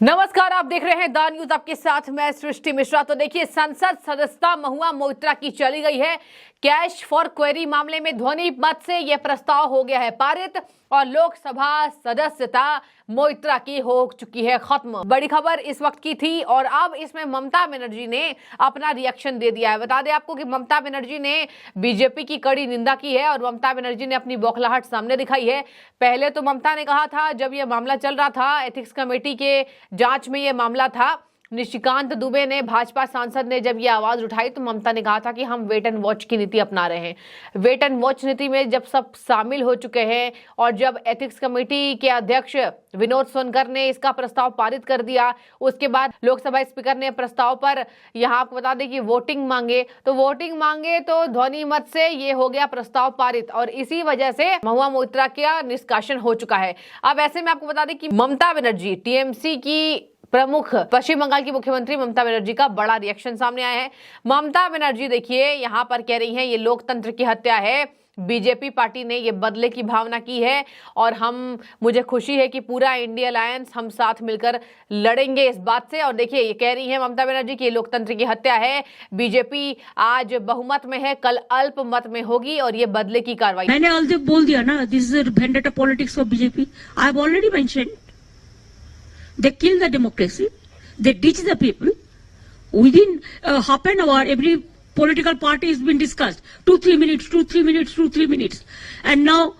नमस्कार, आप देख रहे हैं द न्यूज, आपके साथ मैं सृष्टि मिश्रा। तो देखिए, संसद सदस्यता महुआ मोइत्रा की चली गई है। कैश फॉर क्वेरी मामले में ध्वनि मत से यह प्रस्ताव हो गया है पारित और लोकसभा सदस्यता मोइत्रा की हो चुकी है खत्म। बड़ी खबर इस वक्त की थी और अब इसमें ममता बनर्जी ने अपना रिएक्शन दे दिया है। बता दें आपको कि ममता बनर्जी ने बीजेपी की कड़ी निंदा की है और ममता बनर्जी ने अपनी बौखलाहट सामने दिखाई है। पहले तो ममता ने कहा था, जब यह मामला चल रहा था, एथिक्स कमेटी के जांच में यह मामला था, निशिकांत दुबे ने, भाजपा सांसद ने जब ये आवाज उठाई तो ममता ने कहा था कि हम वेट एंड वॉच की नीति अपना रहे हैं। वेट एंड वॉच नीति में जब सब शामिल हो चुके हैं और जब एथिक्स कमेटी के अध्यक्ष विनोद सोनकर ने इसका प्रस्ताव पारित कर दिया, उसके बाद लोकसभा स्पीकर ने प्रस्ताव पर यहां आपको बता दें कि वोटिंग मांगे तो ध्वनि मत से ये हो गया प्रस्ताव पारित और इसी वजह से महुआ मोइत्रा का निष्कासन हो चुका है। अब ऐसे में आपको बता दें कि ममता बनर्जी, टीएमसी की प्रमुख, पश्चिम बंगाल की मुख्यमंत्री ममता बनर्जी का बड़ा रिएक्शन सामने आया है। ममता बनर्जी देखिए यहाँ पर कह रही हैं ये लोकतंत्र की हत्या है, बीजेपी पार्टी ने ये बदले की भावना की है और मुझे खुशी है कि पूरा इंडिया अलायंस हम साथ मिलकर लड़ेंगे इस बात से। और देखिए ये कह रही है ममता बनर्जी कि ये लोकतंत्र की हत्या है, बीजेपी आज बहुमत में है, कल अल्पमत में होगी और ये बदले की कार्रवाई। मैंने ऑलरेडी बोल दिया ना, this is vendetta politics of BJP. I have already mentioned they kill the democracy, they ditch the people. Within half an hour, every political party has been discussed. 2-3 minutes. And now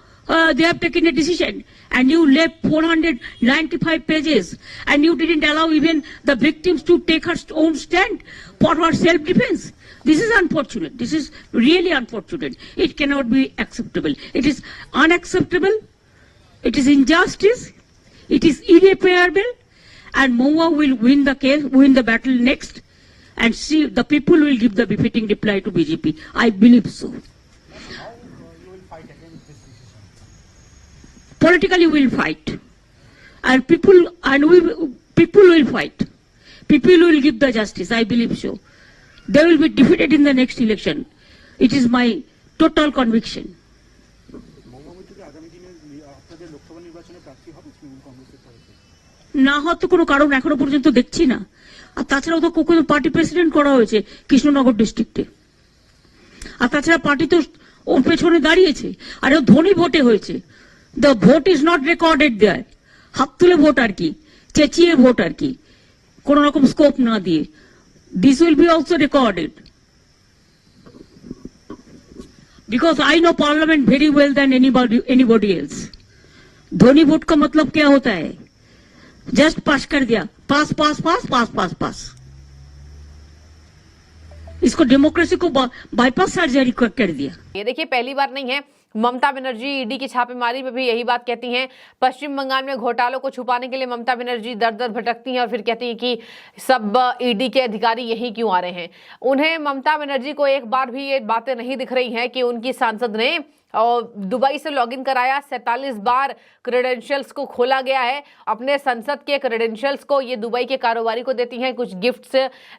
they have taken a decision. And you left 495 pages. And you didn't allow even the victims to take her own stand for her self-defense. This is unfortunate. This is really unfortunate. It cannot be acceptable. It is unacceptable. It is injustice. It is irreparable. And Mahua will win the case, win the battle next, and see the people will give the befitting reply to BJP. I believe so. How you will fight against this decision? Politically, we will fight, and people will fight. People will give the justice. I believe so. They will be defeated in the next election. It is my total conviction. না হওয়ার তো কোনো কারণ এখনো পর্যন্ত দেখছি না। আর তাছাড়াও তো কোন পার্টি প্রেসিডেন্ট করা হয়েছে কৃষ্ণনগর ডিস্ট্রিক্টে, আর তাছাড়া পার্টি তো ওর পেছনে দাঁড়িয়েছে, আর ও ধনী ভোটে হয়েছে। The vote is not recorded there, হাত তুলে ভোট আর কি, চেঁচিয়ে ভোট আর কি, কোন রকম স্কোপ না দিয়ে। This will be also recorded because I know parliament very well then anybody else. Dhoni vote का मतलब क्या होता है? जस्ट पास कर दिया, पास। इसको डेमोक्रेसी को बाईपास सर्जरी कर दिया। ये देखिए, पहली बार नहीं है, ममता बनर्जी ईडी की छापेमारी में भी यही बात कहती हैं। पश्चिम बंगाल में घोटालों को छुपाने के लिए ममता बनर्जी दर भटकती हैं और फिर कहती हैं कि सब ईडी के अधिकारी यही क्यों आ रहे हैं। उन्हें, ममता बनर्जी को एक बार भी ये बातें नहीं दिख रही हैं कि उनकी सांसद ने और दुबई से लॉगिन कराया, 47 बार क्रेडेंशियल्स को खोला गया है। अपने संसद के क्रेडेंशियल्स को ये दुबई के कारोबारी को देती हैं, कुछ गिफ्ट्स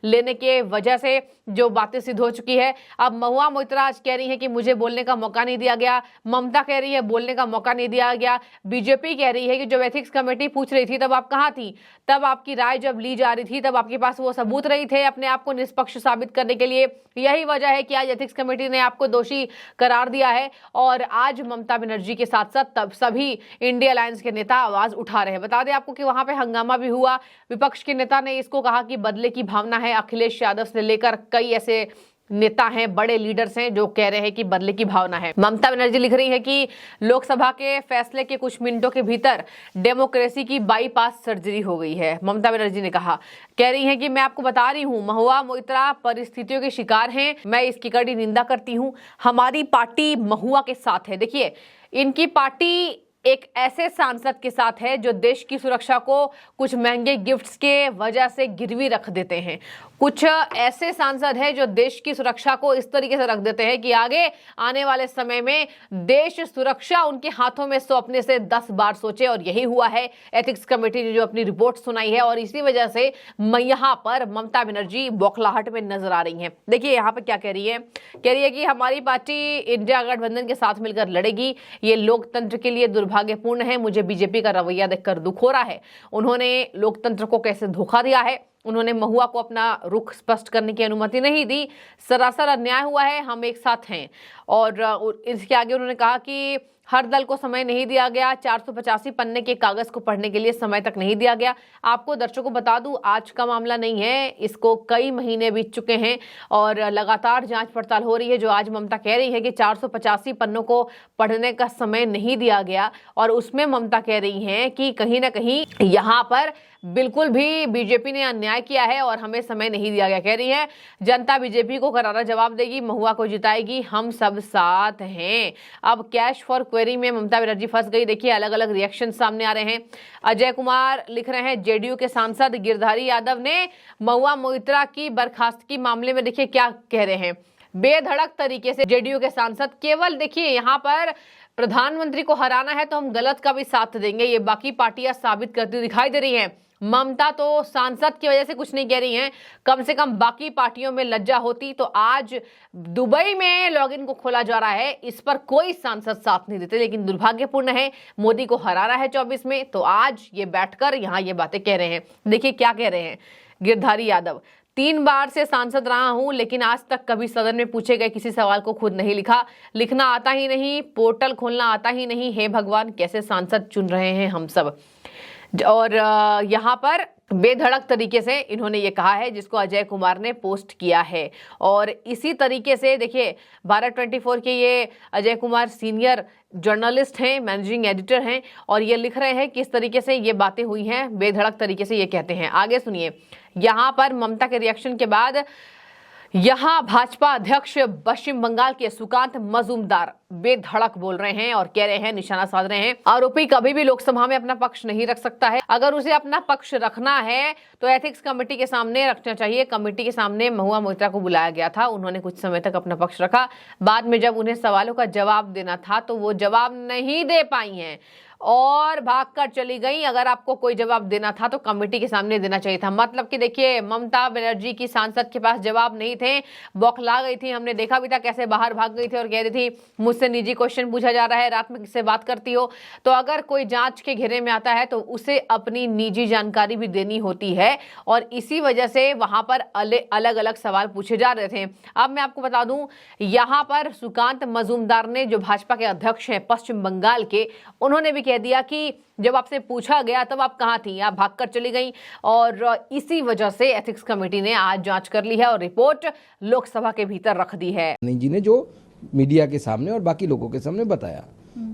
लेने के वजह से जो बातें सिद्ध हो चुकी है। अब महुआ मोइत्रा आज कह रही है कि मुझे बोलने का मौका नहीं दिया गया। ममता कह रही है बोलने का मौका नहीं दिया गया। बीजेपी कह रही है कि जब एथिक्स कमेटी पूछ रही थी तब आप कहाँ थी, तब आपकी राय जब ली जा रही थी तब आपके पास वो सबूत नहीं थे अपने आप को निष्पक्ष साबित करने के लिए। यही वजह है कि आज एथिक्स कमेटी ने आपको दोषी करार दिया है और आज ममता बनर्जी के साथ साथ तब सभी इंडिया अलायंस के नेता आवाज उठा रहे हैं। बता दें आपको कि वहां पे हंगामा भी हुआ। विपक्ष के नेता ने इसको कहा कि बदले की भावना है। अखिलेश यादव से लेकर कई ऐसे नेता हैं, बड़े लीडर्स हैं जो कह रहे हैं कि बदले की भावना है। ममता बनर्जी लिख रही है कि लोकसभा के फैसले के कुछ मिनटों के भीतर डेमोक्रेसी की बाईपास सर्जरी हो गई है। ममता बनर्जी ने कह रही है कि मैं आपको बता रही हूं, महुआ मोइत्रा परिस्थितियों के शिकार हैं, मैं इसकी कड़ी निंदा करती हूं। हमारी पार्टी महुआ के साथ है। देखिए, इनकी पार्टी एक ऐसे सांसद के साथ है जो देश की सुरक्षा को कुछ महंगे गिफ्ट्स के वजह से गिरवी रख देते हैं। कुछ ऐसे सांसद हैं जो देश की सुरक्षा को इस तरीके से रख देते हैं कि आगे आने वाले समय में देश सुरक्षा उनके हाथों में सौंपने से 10 बार सोचे। और यही हुआ है एथिक्स कमेटी ने जो अपनी रिपोर्ट सुनाई है और इसी वजह से यहाँ पर ममता बनर्जी बौखलाहट में नजर आ रही हैं। देखिए यहाँ पर क्या कह रही है कि हमारी पार्टी इंडिया गठबंधन के साथ मिलकर लड़ेगी, ये लोकतंत्र के लिए दुर्भाग्य दुर्भाग्यपूर्ण है, मुझे बीजेपी का रवैया देखकर दुख हो रहा है। उन्होंने लोकतंत्र को कैसे धोखा दिया है, उन्होंने महुआ को अपना रुख स्पष्ट करने की अनुमति नहीं दी, सरासर अन्याय हुआ है, हम एक साथ हैं। और इसके आगे उन्होंने कहा कि हर दल को समय नहीं दिया गया, 485 पन्ने के कागज को पढ़ने के लिए समय तक नहीं दिया गया। आपको दर्शकों को बता दूं, आज का मामला नहीं है, इसको कई महीने बीत चुके हैं और लगातार जांच पड़ताल हो रही है। जो आज ममता कह रही है कि 485 पन्नों को पढ़ने का समय नहीं दिया गया, और उसमें ममता कह रही हैं कि कहीं ना कहीं यहाँ पर बिल्कुल भी बीजेपी ने अन्याय किया है और हमें समय नहीं दिया गया। कह रही है जनता बीजेपी को करारा जवाब देगी, महुआ को जिताएगी, हम सब साथ हैं। अब कैश फॉर क्वेरी में ममता बनर्जी फंस गई। देखिए अलग अलग रिएक्शन सामने आ रहे हैं। अजय कुमार लिख रहे हैं, जेडीयू के सांसद गिरधारी यादव ने महुआ मोइत्रा की बर्खास्तगी मामले में देखिए क्या कह रहे हैं। बेधड़क तरीके से जेडीयू के सांसद, केवल देखिए यहाँ पर प्रधानमंत्री को हराना है तो हम गलत का भी साथ देंगे, ये बाकी पार्टियां साबित करती दिखाई दे रही हैं। ममता तो सांसद की वजह से कुछ नहीं कह रही हैं, कम से कम बाकी पार्टियों में लज्जा होती तो आज दुबई में लॉगिन को खोला जा रहा है, इस पर कोई सांसद साथ नहीं देते। लेकिन दुर्भाग्यपूर्ण है, मोदी को हराना है 24 में, तो आज ये बैठकर यहाँ ये बातें कह रहे हैं। देखिए क्या कह रहे हैं गिरधारी यादव, 3 बार से सांसद रहा हूं, लेकिन आज तक कभी सदन में पूछे गए किसी सवाल को खुद नहीं लिखा, लिखना आता ही नहीं, पोर्टल खोलना आता ही नहीं। हे भगवान, कैसे सांसद चुन रहे हैं हम सब। और यहाँ पर बेधड़क तरीके से इन्होंने ये कहा है, जिसको अजय कुमार ने पोस्ट किया है। और इसी तरीके से देखिए भारत 24 के ये अजय कुमार सीनियर जर्नलिस्ट हैं, मैनेजिंग एडिटर हैं, और ये लिख रहे हैं किस तरीके से ये बातें हुई हैं। बेधड़क तरीके से ये कहते हैं। आगे सुनिए, यहाँ पर ममता के रिएक्शन के बाद यहाँ भाजपा अध्यक्ष पश्चिम बंगाल के सुकांत मजूमदार बेधड़क बोल रहे हैं और कह रहे हैं, निशाना साध रहे हैं, आरोपी कभी भी लोकसभा में अपना पक्ष नहीं रख सकता है। अगर उसे अपना पक्ष रखना है तो एथिक्स कमेटी के सामने रखना चाहिए। कमेटी के सामने महुआ मोइत्रा को बुलाया गया था, उन्होंने कुछ समय तक अपना पक्ष रखा, बाद में जब उन्हें सवालों का जवाब देना था तो वो जवाब नहीं दे पाई हैं और भागकर चली गई। अगर आपको कोई जवाब देना था तो कमेटी के सामने देना चाहिए था। मतलब कि देखिए ममता बनर्जी की सांसद के पास जवाब नहीं थे, बौखला गई थी। हमने देखा भी था कैसे बाहर भाग गई थी और कह रही थी मुझसे निजी क्वेश्चन पूछा जा रहा है, रात में किससे बात करती हो। तो अगर कोई जांच के घेरे में आता है तो उसे अपनी निजी जानकारी भी देनी होती है, और इसी वजह से वहां पर अलग अलग सवाल पूछे जा रहे थे। अब मैं आपको बता दूं, यहाँ पर सुकांत मजूमदार ने, जो भाजपा के अध्यक्ष हैं पश्चिम बंगाल के, उन्होंने भी कह दिया कि जब आपसे पूछा गया तब आप कहां थी, आप भागकर चली गई। और इसी वजह से एथिक्स कमेटी ने आज जांच कर ली है और रिपोर्ट लोकसभा के भीतर रख दी है। जी ने जो मीडिया के सामने और बाकी लोगों के सामने बताया,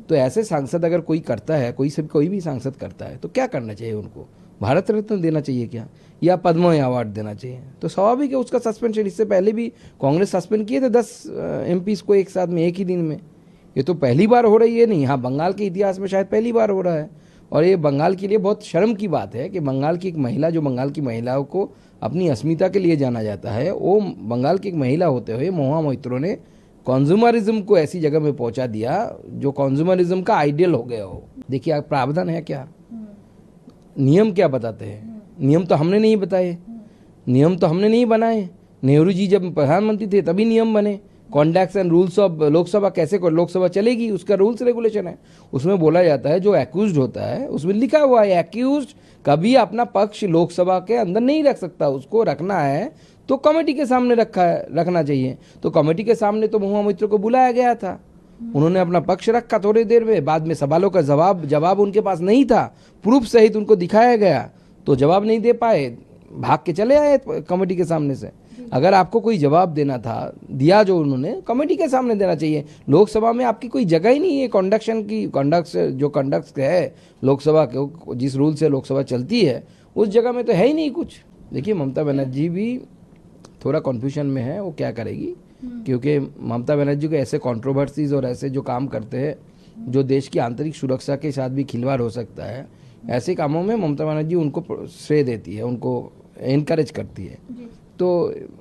तो ऐसे सांसद अगर कोई करता है, कोई भी सांसद करता है, तो क्या करना चाहिए उनको? भारत रत्न देना चाहिए क्या, या पद्म अवार्ड देना चाहिए? तो स्वाभाविक है उसका सस्पेंशन। इससे पहले भी कांग्रेस सस्पेंड किए थे 10 एमपीज को एक साथ में, एक ही दिन में। ये तो पहली बार हो रही है, नहीं, हाँ बंगाल के इतिहास में शायद पहली बार हो रहा है। और ये बंगाल के लिए बहुत शर्म की बात है कि बंगाल की एक महिला, जो बंगाल की महिलाओं को अपनी अस्मिता के लिए जाना जाता है, वो बंगाल की एक महिला होते हुए महुआ मोइत्रा ने कॉन्ज्यूमरिज्म को ऐसी जगह में पहुंचा दिया जो कॉन्ज्यूमरिज्म का आइडियल हो गया हो। देखिए आप, प्रावधान है क्या, नियम क्या बताते हैं? नियम तो हमने नहीं बताए, नियम तो हमने नहीं बनाए। नेहरू जी जब प्रधानमंत्री थे तभी नियम बने। कॉन्डक्ट्स एंड रूल्स ऑफ लोकसभा, कैसे लोकसभा चलेगी उसका रूल्स रेगुलेशन है। उसमें बोला जाता है जो एक्यूज्ड होता है उसमें लिखा हुआ है एक्यूज्ड कभी अपना पक्ष लोकसभा के अंदर नहीं रख सकता, उसको रखना है तो कमेटी के सामने रखना चाहिए। तो कमेटी के सामने तो महुआ मोइत्रा को बुलाया गया था, उन्होंने अपना पक्ष रखा थोड़ी देर में, बाद में सवालों का जवाब उनके पास नहीं था, प्रूफ सहित उनको दिखाया गया तो जवाब नहीं दे पाए, भाग के चले आए कमेटी के सामने से। अगर आपको कोई जवाब देना था, दिया जो उन्होंने, कमेटी के सामने देना चाहिए। लोकसभा में आपकी कोई जगह ही नहीं है कंडक्ट है लोकसभा के, जिस रूल से लोकसभा चलती है उस जगह में तो है ही नहीं कुछ। देखिए ममता बनर्जी भी थोड़ा कन्फ्यूजन में है, वो क्या करेगी, क्योंकि ममता बनर्जी को ऐसे कंट्रोवर्सीज और ऐसे जो काम करते हैं जो देश की आंतरिक सुरक्षा के साथ भी खिलवाड़ हो सकता है, ऐसे कामों में ममता बनर्जी उनको श्रेय देती है, उनको इनकरेज करती है। तो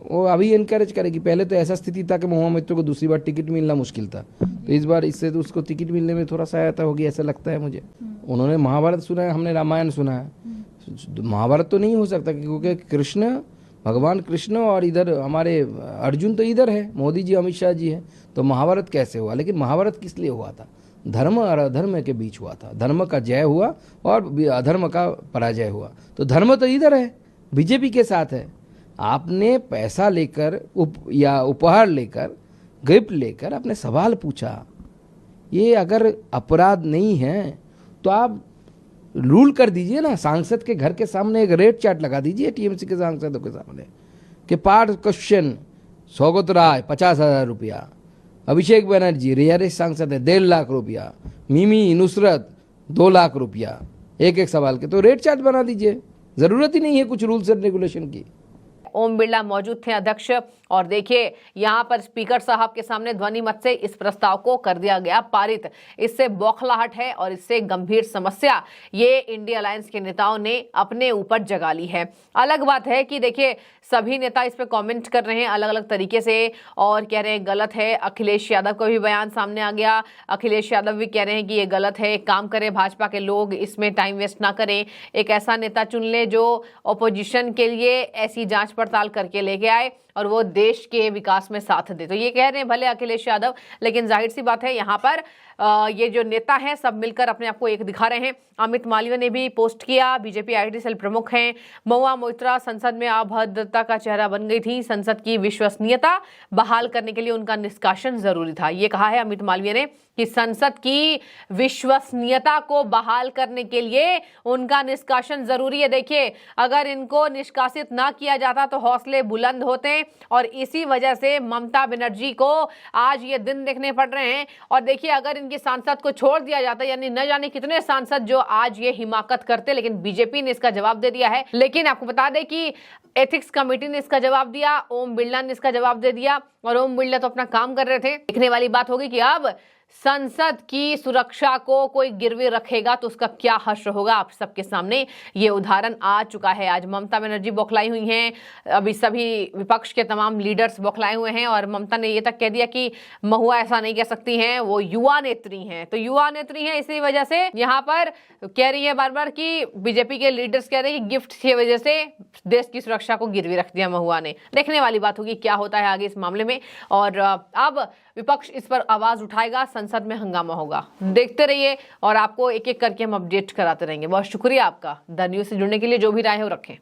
वो अभी इनकरेज करेगी। पहले तो ऐसा स्थिति था कि महुआ मोइत्रा को दूसरी बार टिकट मिलना मुश्किल था, तो इस बार इससे तो उसको टिकट मिलने में थोड़ा सहायता होगी, ऐसा लगता है मुझे। उन्होंने महाभारत सुना है, हमने रामायण सुना है, महाभारत तो नहीं हो सकता क्योंकि भगवान कृष्ण और इधर हमारे अर्जुन तो इधर है, मोदी जी अमित शाह जी है, तो महाभारत कैसे हुआ? लेकिन महाभारत किस लिए हुआ था? धर्म और अधर्म के बीच हुआ था। धर्म का जय हुआ और अधर्म का पराजय हुआ। तो धर्म तो इधर है, बीजेपी के साथ है। आपने पैसा लेकर या उपहार लेकर, गिफ्ट लेकर आपने सवाल पूछा, ये अगर अपराध नहीं है तो आप रूल कर दीजिए ना। सांसद के घर के सामने एक रेड चार्ट लगा दीजिए टीएमसी के सांसदों के सामने कि पार्ट क्वेश्चन सौगत राय 50,000 रुपया, अभिषेक बनर्जी रियारिस सांसद है 1.5 लाख रुपया, मिमी नुसरत 2 लाख रुपया, एक सवाल के। तो रेड चार्ट बना दीजिए, जरूरत ही नहीं है कुछ रूल्स एंड रेगुलेशन की। ओम बिरला मौजूद थे अध्यक्ष, और देखिए यहां पर स्पीकर साहब के सामने ध्वनि मत से इस प्रस्ताव को कर दिया गया पारित। इससे बौखलाहट है और इससे गंभीर समस्या ये इंडिया अलायंस के नेताओं ने अपने ऊपर जगा ली है। अलग बात है कि देखिए सभी नेता इस पे कमेंट कर रहे हैं अलग अलग तरीके से और कह रहे हैं गलत है। अखिलेश यादव का भी बयान सामने आ गया। अखिलेश यादव भी कह रहे हैं कि ये गलत है, एक काम करें भाजपा के लोग इसमें टाइम वेस्ट ना करें, एक ऐसा नेता चुन ले जो ऑपोजिशन के लिए ऐसी जांच पड़ताल करके लेके आए और वो देश के विकास में साथ दे। तो ये कह रहे हैं भले अखिलेश यादव, लेकिन जाहिर सी बात है यहाँ पर ये जो नेता हैं सब मिलकर अपने आप को एक दिखा रहे हैं। अमित मालवीय ने भी पोस्ट किया, बीजेपी आईटी सेल प्रमुख हैं। महुआ मोइत्रा संसद में अभद्रता का चेहरा बन गई थी, संसद की विश्वसनीयता बहाल करने के लिए उनका निष्कासन जरूरी था। ये कहा है अमित मालवीय ने कि संसद की विश्वसनीयता को बहाल करने के लिए उनका निष्कासन जरूरी है। देखिए अगर इनको निष्कासित ना किया जाता तो हौसले बुलंद होते और इसी वजह से ममता बनर्जी को आज ये दिन देखने पड़ रहे हैं। और देखिए अगर इनके सांसद को छोड़ दिया जाता, यानी न जाने कितने सांसद जो आज ये हिमाकत करते, लेकिन बीजेपी ने इसका जवाब दे दिया है। लेकिन आपको बता दें कि एथिक्स कमेटी ने इसका जवाब दिया, ओम बिरला ने इसका जवाब दे दिया और ओम बिरला तो अपना काम कर रहे थे। देखने वाली बात होगी कि अब संसद की सुरक्षा को कोई गिरवी रखेगा तो उसका क्या हश्र होगा। आप सबके सामने ये उदाहरण आ चुका है। आज ममता बनर्जी बौखलाई हुई हैं, अभी सभी विपक्ष के तमाम लीडर्स बौखलाए हुए हैं और ममता ने ये तक कह दिया कि महुआ ऐसा नहीं कह सकती हैं, वो युवा नेत्री हैं। तो युवा नेत्री हैं इसी वजह से यहाँ पर कह रही है बार बार कि बीजेपी के लीडर्स कह रहे हैं कि गिफ्ट की वजह से देश की सुरक्षा को गिरवी रख दिया महुआ ने। देखने वाली बात होगी क्या होता है आगे इस मामले में। और अब विपक्ष इस पर आवाज उठाएगा, संसद में हंगामा होगा। देखते रहिए और आपको एक एक करके हम अपडेट कराते रहेंगे। बहुत शुक्रिया आपका द न्यूज़ से जुड़ने के लिए। जो भी राय हो रखें।